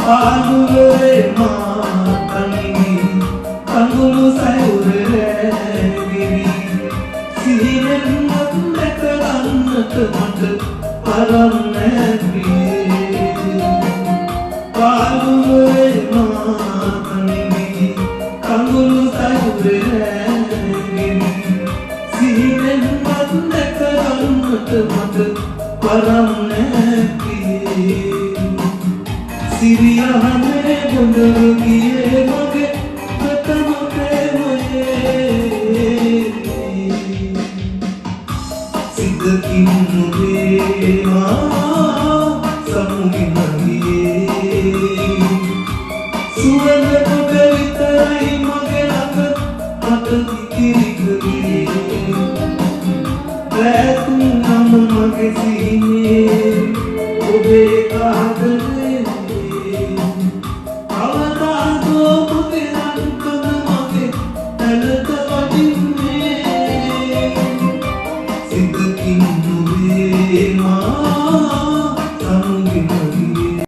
ආලුවේ මාතනි කඳුළු සයුරේ සිහිනෙන් මත් දැක ගන්නට මට පරම් නැති ආලුවේ මාතනි කඳුළු සයුරේ සිහිනෙන් මත් දැක ගන්නට මට පරම් නැති සිරියහනේ බොඳ ගියේ